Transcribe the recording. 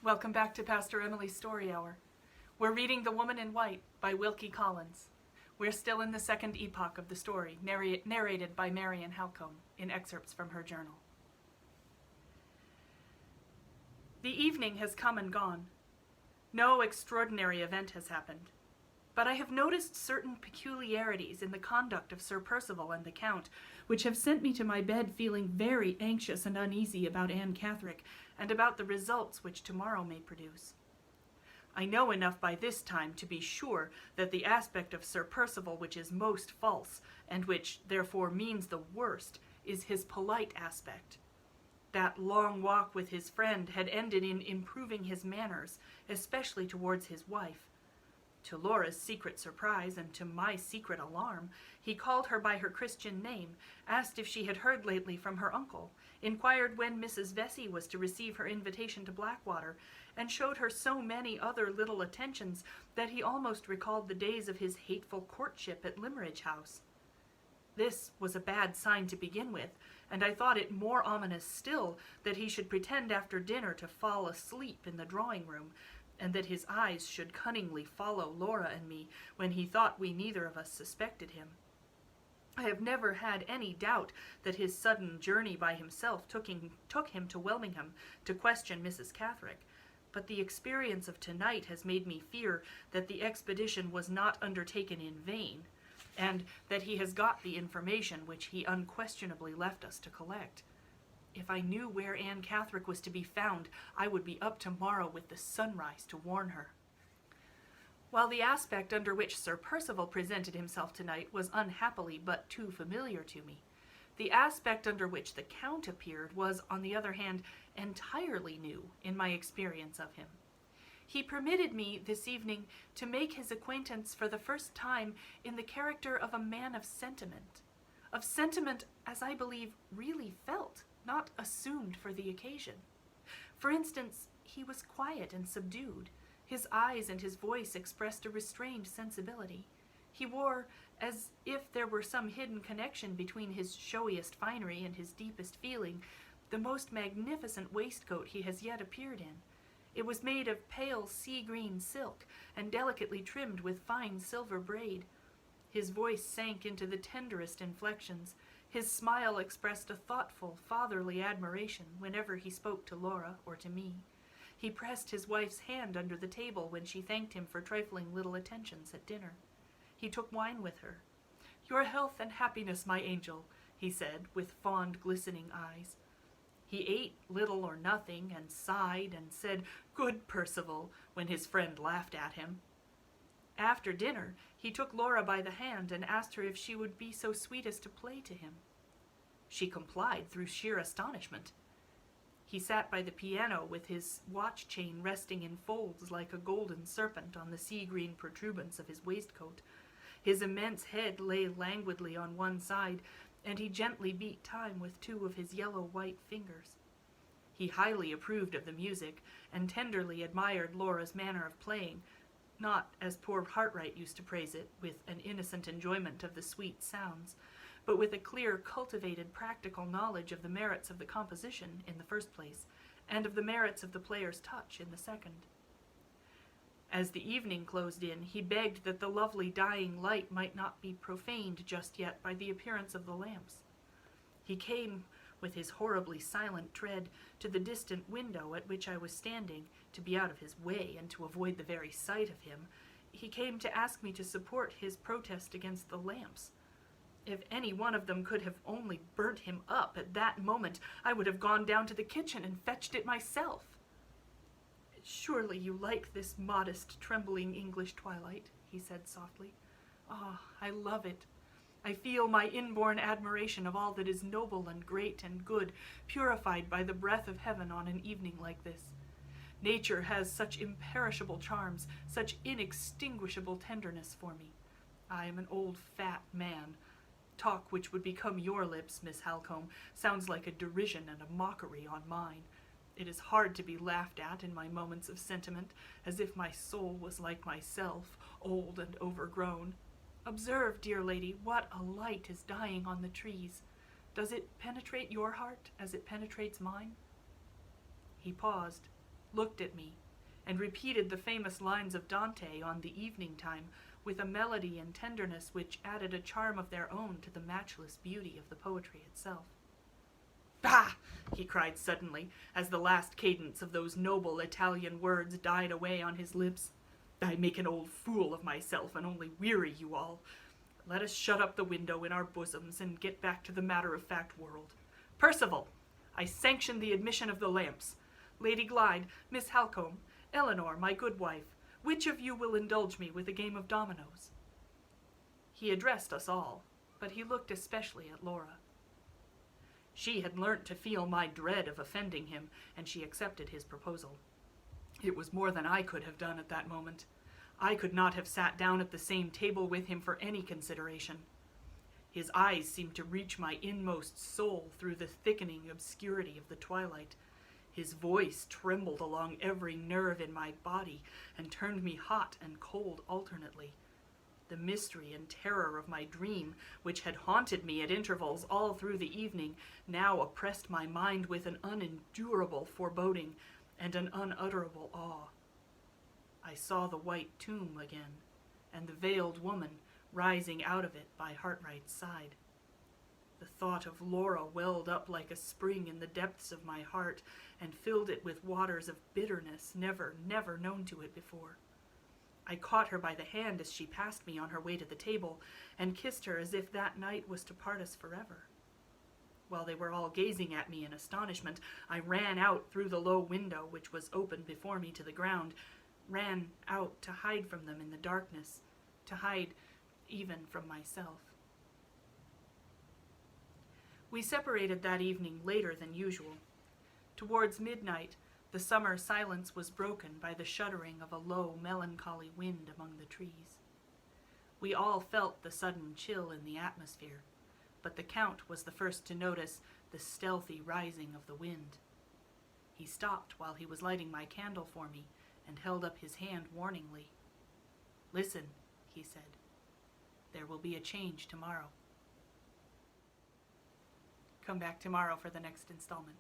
Welcome back to Pastor Emilie's Story Hour. We're reading The Woman in White by Wilkie Collins. We're still in the second epoch of the story, narrated by Marian Halcombe in excerpts from her journal. The evening has come and gone. No extraordinary event has happened, but I have noticed certain peculiarities in the conduct of Sir Percival and the Count, which have sent me to my bed feeling very anxious and uneasy about Anne Catherick, and about the results which tomorrow may produce. I know enough by this time to be sure that the aspect of Sir Percival which is most false, and which therefore means the worst, is his polite aspect. That long walk with his friend had ended in improving his manners, especially towards his wife. To Laura's secret surprise, and to my secret alarm, he called her by her Christian name, asked if she had heard lately from her uncle, inquired when Mrs. Vesey was to receive her invitation to Blackwater, and showed her so many other little attentions that he almost recalled the days of his hateful courtship at Limmeridge House. This was a bad sign to begin with, and I thought it more ominous still that he should pretend after dinner to fall asleep in the drawing-room, and that his eyes should cunningly follow Laura and me when he thought we neither of us suspected him. I have never had any doubt that his sudden journey by himself took him to Welmingham to question Mrs. Catherick, but the experience of tonight has made me fear that the expedition was not undertaken in vain, and that he has got the information which he unquestionably left us to collect. If I knew where Anne Catherick was to be found, I would be up tomorrow with the sunrise to warn her. While the aspect under which Sir Percival presented himself tonight was unhappily but too familiar to me, the aspect under which the Count appeared was, on the other hand, entirely new in my experience of him. He permitted me this evening to make his acquaintance for the first time in the character of a man of sentiment as I believe really felt, not assumed for the occasion. For instance, he was quiet and subdued. His eyes and his voice expressed a restrained sensibility. He wore, as if there were some hidden connection between his showiest finery and his deepest feeling, the most magnificent waistcoat he has yet appeared in. It was made of pale sea-green silk, and delicately trimmed with fine silver braid. His voice sank into the tenderest inflections. His smile expressed a thoughtful, fatherly admiration whenever he spoke to Laura or to me. He pressed his wife's hand under the table when she thanked him for trifling little attentions at dinner. He took wine with her. "Your health and happiness, my angel," he said, with fond, glistening eyes. He ate little or nothing, and sighed and said, "Good Percival," when his friend laughed at him. After dinner, he took Laura by the hand and asked her if she would be so sweet as to play to him. She complied through sheer astonishment. He sat by the piano with his watch chain resting in folds like a golden serpent on the sea-green protuberance of his waistcoat. His immense head lay languidly on one side, and he gently beat time with two of his yellow-white fingers. He highly approved of the music, and tenderly admired Laura's manner of playing, not, as poor Hartright used to praise it, with an innocent enjoyment of the sweet sounds, but with a clear, cultivated, practical knowledge of the merits of the composition in the first place, and of the merits of the player's touch in the second. As the evening closed in, he begged that the lovely dying light might not be profaned just yet by the appearance of the lamps. He came, with his horribly silent tread, to the distant window at which I was standing, to be out of his way and to avoid the very sight of him. He came to ask me to support his protest against the lamps. If any one of them could have only burnt him up at that moment, I would have gone down to the kitchen and fetched it myself. "Surely you like this modest, trembling English twilight," he said softly. "Ah, I love it. I feel my inborn admiration of all that is noble and great and good, purified by the breath of heaven on an evening like this. Nature has such imperishable charms, such inextinguishable tenderness for me. I am an old fat man. Talk which would become your lips, Miss Halcombe, sounds like a derision and a mockery on mine. It is hard to be laughed at in my moments of sentiment, as if my soul was like myself, old and overgrown. Observe, dear lady, what a light is dying on the trees. Does it penetrate your heart as it penetrates mine?" He paused. looked at me, and repeated the famous lines of Dante on the evening time with a melody and tenderness which added a charm of their own to the matchless beauty of the poetry itself. "Bah!" he cried suddenly, as the last cadence of those noble Italian words died away on his lips. "I make an old fool of myself and only weary you all. Let us shut up the window in our bosoms and get back to the matter-of-fact world. Percival, I sanction the admission of the lamps. Lady Glyde, Miss Halcombe, Eleanor, my good wife, which of you will indulge me with a game of dominoes?" He addressed us all, but he looked especially at Laura. She had learnt to feel my dread of offending him, and she accepted his proposal. It was more than I could have done at that moment. I could not have sat down at the same table with him for any consideration. His eyes seemed to reach my inmost soul through the thickening obscurity of the twilight. His voice trembled along every nerve in my body and turned me hot and cold alternately. The mystery and terror of my dream, which had haunted me at intervals all through the evening, now oppressed my mind with an unendurable foreboding and an unutterable awe. I saw the white tomb again, and the veiled woman rising out of it by Hartright's side. The thought of Laura welled up like a spring in the depths of my heart and filled it with waters of bitterness never known to it before. I caught her by the hand as she passed me on her way to the table, and kissed her as if that night was to part us forever. While they were all gazing at me in astonishment, I ran out through the low window, which was open before me to the ground, ran out to hide from them in the darkness, to hide even from myself. We separated that evening later than usual. Towards midnight, the summer silence was broken by the shuddering of a low, melancholy wind among the trees. We all felt the sudden chill in the atmosphere, but the Count was the first to notice the stealthy rising of the wind. He stopped while he was lighting my candle for me and held up his hand warningly. "Listen," he said. "There will be a change tomorrow." Come back tomorrow for the next installment.